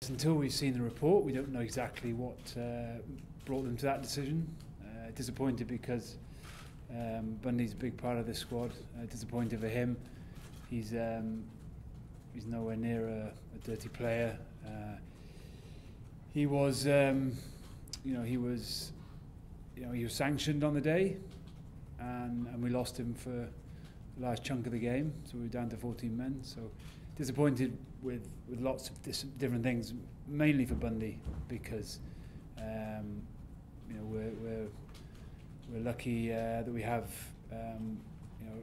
Until we've seen the report, we don't know exactly what brought them to that decision. Disappointed because Bundy's a big part of this squad. Disappointed for him. He's nowhere near a dirty player. He was sanctioned on the day, and we lost him for a large chunk of the game. So we were down to 14 men. So disappointed with lots of different things, mainly for Bundy, because we're lucky that we have a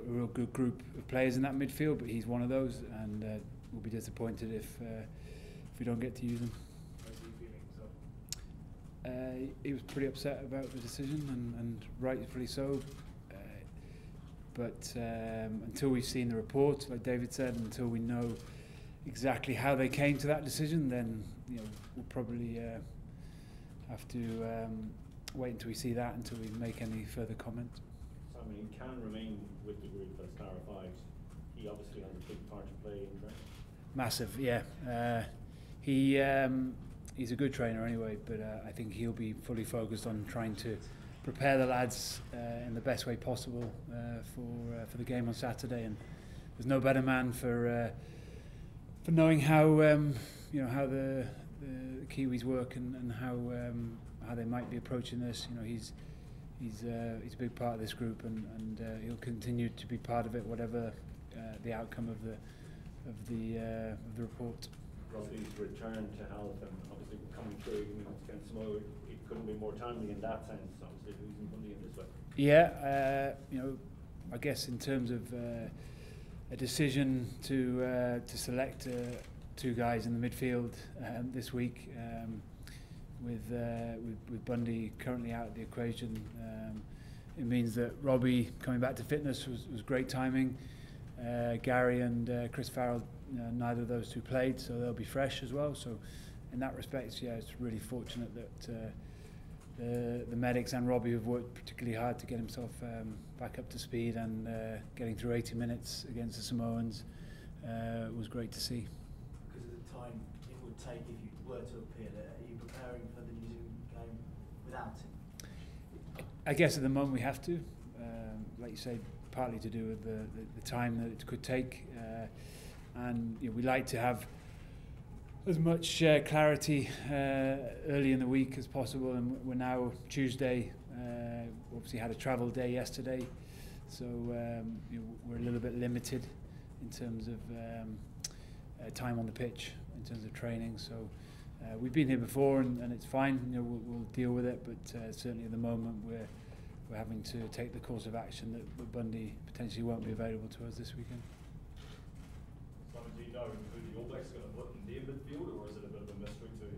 real good group of players in that midfield, but he's one of those, and we'll be disappointed if we don't get to use him. How's he feeling? He was pretty upset about the decision, and rightfully so. But until we've seen the report, like David said, until we know exactly how they came to that decision, then we'll probably have to wait until we see that, until we make any further comment. Simon, he can remain with the group, that's clarified. He obviously has a big part to play in training. Massive, yeah. He's a good trainer anyway, but I think he'll be fully focused on trying to prepare the lads in the best way possible for the game on Saturday. And there's no better man for knowing how how the Kiwis work and how they might be approaching this. He's a big part of this group, and he'll continue to be part of it, whatever the outcome of the report. Robbie's return to health, and obviously coming through against Samoa, it couldn't be more timely in that sense. Obviously losing Bundy in this way. Yeah, I guess in terms of a decision to select two guys in the midfield this week, with Bundy currently out of the equation, it means that Robbie coming back to fitness was great timing. Gary and Chris Farrell, neither of those two played, so they'll be fresh as well. So in that respect, yeah, it's really fortunate that the medics and Robbie have worked particularly hard to get himself back up to speed, and getting through 80 minutes against the Samoans was great to see. Because of the time it would take if you were to appear there, are you preparing for the New Zealand game without him? I guess at the moment we have to, like you say, partly to do with the time that it could take, and we like to have as much clarity early in the week as possible, and we're now Tuesday. Obviously had a travel day yesterday, so we're a little bit limited in terms of time on the pitch, in terms of training. So we've been here before, and it's fine. We'll deal with it, but certainly at the moment we're having to take the course of action that Bundy potentially won't be available to us this weekend. Simon, do you know who the All Blacks are going to put in their midfield, or is it a bit of a mystery too?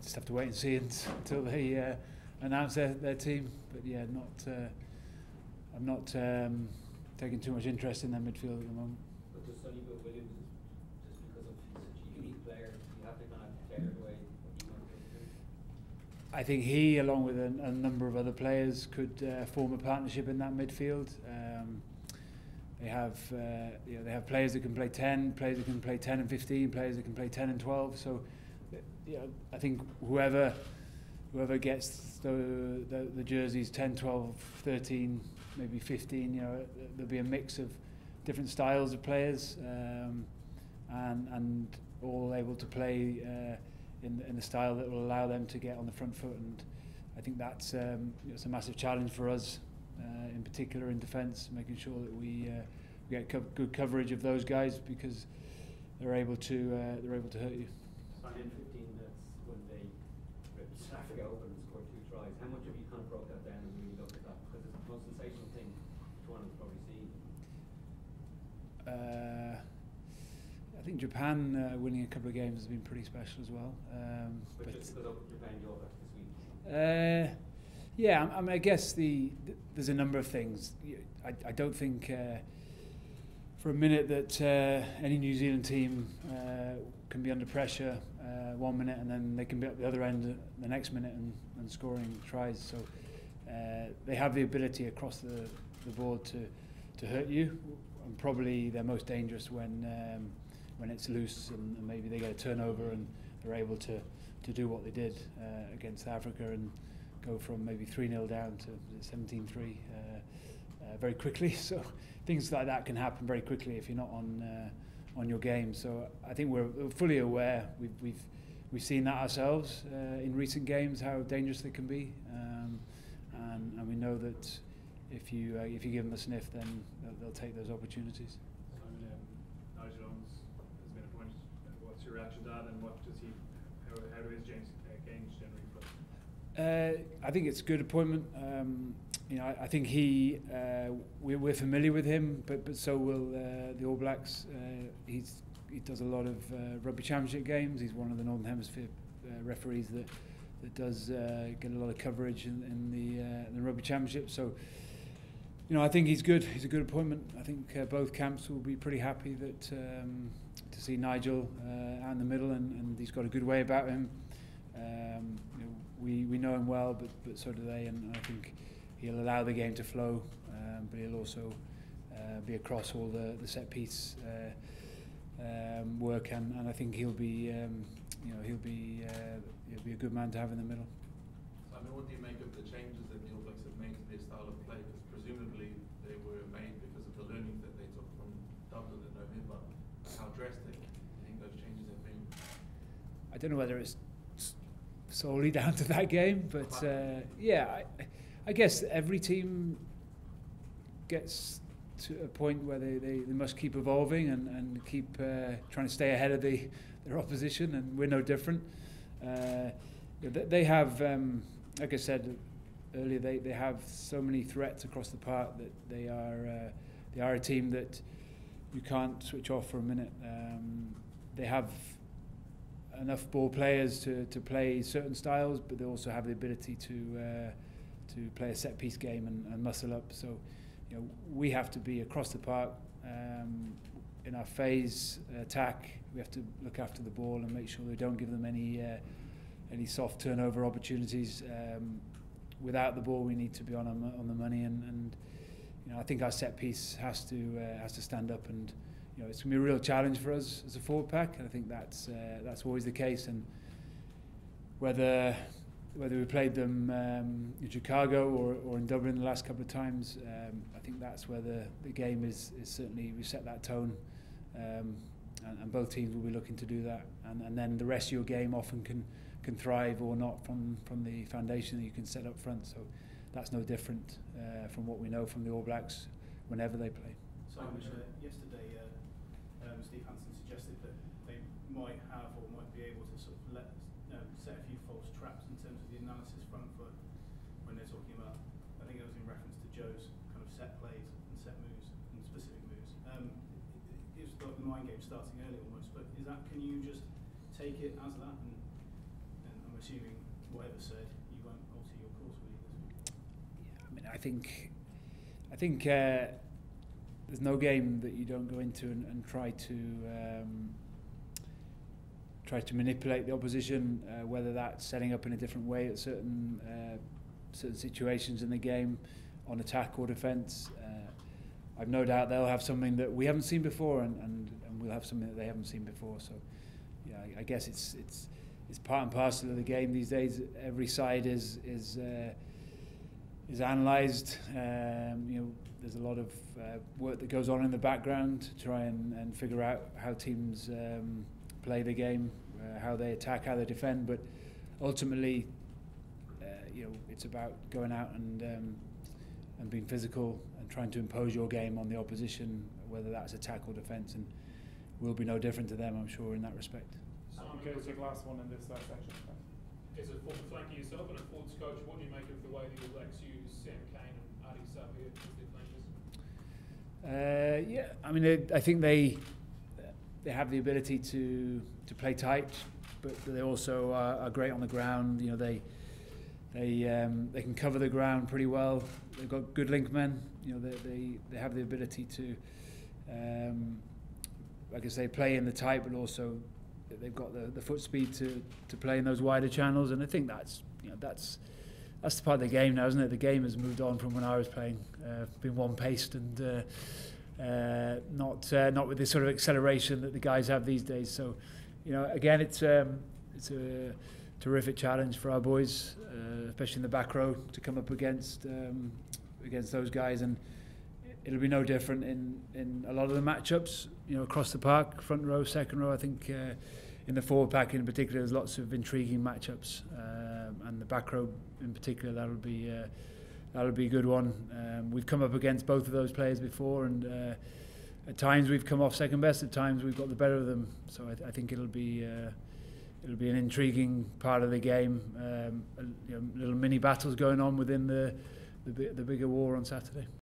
Just have to wait and see until they announce their team. But yeah, I'm not taking too much interest in their midfield at the moment. But does Sonny Bill Williams, just because of he's such a unique player, you have to kind of tear it away what he wants to do? I think he, along with a number of other players, could form a partnership in that midfield. They have players that can play 10, players that can play 10 and 15, players that can play 10 and 12. So, I think whoever gets the jerseys 10, 12, 13, maybe 15, there'll be a mix of different styles of players, and all able to play in the style that will allow them to get on the front foot. And I think that's it's a massive challenge for us, in particular in defence, making sure that we get good coverage of those guys, because they're able to hurt you. In 15 minutes when they ripped South Africa open and scored 2 tries, how much have you kind of broke that down and really looked at that? Because it's the most sensational thing one has probably seen. I think Japan winning a couple of games has been pretty special as well. But just because of Japan All Blacks this week? Yeah, I mean, I guess there's a number of things. I don't think for a minute that any New Zealand team can be under pressure 1 minute, and then they can be at the other end the next minute and scoring tries. So they have the ability across the board to hurt you, and probably they're most dangerous when when it's loose and maybe they get a turnover and they're able to do what they did against Africa and go from maybe 3-0 down to 17-3 very quickly. So things like that can happen very quickly if you're not on your game. So I think we're fully aware. We've seen that ourselves in recent games, how dangerous they can be, and we know that if you give them a sniff, then they'll take those opportunities. Simon, Nigel has been appointed. What's your reaction to that, and what does he? How do his games generally play? I think it's a good appointment. I think we're familiar with him, but so will the All Blacks. He does a lot of rugby championship games. He's one of the Northern Hemisphere referees that does get a lot of coverage in the rugby championship. So, I think he's good. He's a good appointment. I think both camps will be pretty happy that to see Nigel out in the middle, and he's got a good way about him. We know him well, but so do they, and I think he'll allow the game to flow, but he'll also be across all the set piece work, and I think he'll be a good man to have in the middle. Simon, what do you make of the changes that the All Blacks have made to their style of play? Because presumably they were made because of the learnings that they took from Dublin in November. How drastic do you think those changes have been? I don't know whether it's solely down to that game, but I guess every team gets to a point where they must keep evolving and keep trying to stay ahead of their opposition, and we're no different. They have, like I said earlier, they have so many threats across the park that they are a team that you can't switch off for a minute. They have enough ball players to play certain styles, but they also have the ability to play a set piece game and muscle up. So, we have to be across the park in our phase attack. We have to look after the ball and make sure we don't give them any soft turnover opportunities. Without the ball, we need to be on the money, and I think our set piece has to stand up, and it's going to be a real challenge for us as a forward pack, and I think that's always the case. And whether we played them in Chicago or in Dublin the last couple of times, I think that's where the game is certainly, we set that tone, and both teams will be looking to do that, and then the rest of your game often can thrive or not from the foundation that you can set up front. So that's no different from what we know from the All Blacks whenever they play. Simon, yesterday Steve Hansen suggested that they might have or might be able to sort of set a few false traps in terms of the analysis front foot when they're talking about, I think it was in reference to Joe's kind of set plays and set moves and specific moves. It was like the mind game starting early almost, but can you just take it as that, and I'm assuming whatever said, you won't alter your course, will you? Yeah, I mean, I think there's no game that you don't go into and try to manipulate the opposition, whether that's setting up in a different way at certain situations in the game, on attack or defence. I've no doubt they'll have something that we haven't seen before, and we'll have something that they haven't seen before. So, yeah, I guess it's part and parcel of the game these days. Every side is analysed. There's a lot of work that goes on in the background to try and figure out how teams play the game, how they attack, how they defend. But ultimately, it's about going out and being physical and trying to impose your game on the opposition, whether that's attack or defence. And we'll be no different to them, I'm sure, in that respect. Okay, we'll take the last one in this section. As a forward flanker yourself and a forwards coach, what do you make of the way the All Blacks use Sam Kane and Adi Sabu as their flankers? I mean, I think they have the ability to play tight, but they also are great on the ground. They can cover the ground pretty well. They've got good link men. They have the ability to, like I say, play in the tight, but also they've got the foot speed to play in those wider channels. And I think that's the part of the game now, isn't it? The game has moved on from when I was playing, been one-paced and not with the sort of acceleration that the guys have these days. So, again, it's a terrific challenge for our boys, especially in the back row, to come up against those guys, and it'll be no different in a lot of the matchups. Across the park, front row, second row. I think in the forward pack in particular, there's lots of intriguing matchups, and the back row in particular, that'll be a good one. We've come up against both of those players before, and at times we've come off second best. At times we've got the better of them. So I think it'll be an intriguing part of the game. Little mini battles going on within the bigger war on Saturday.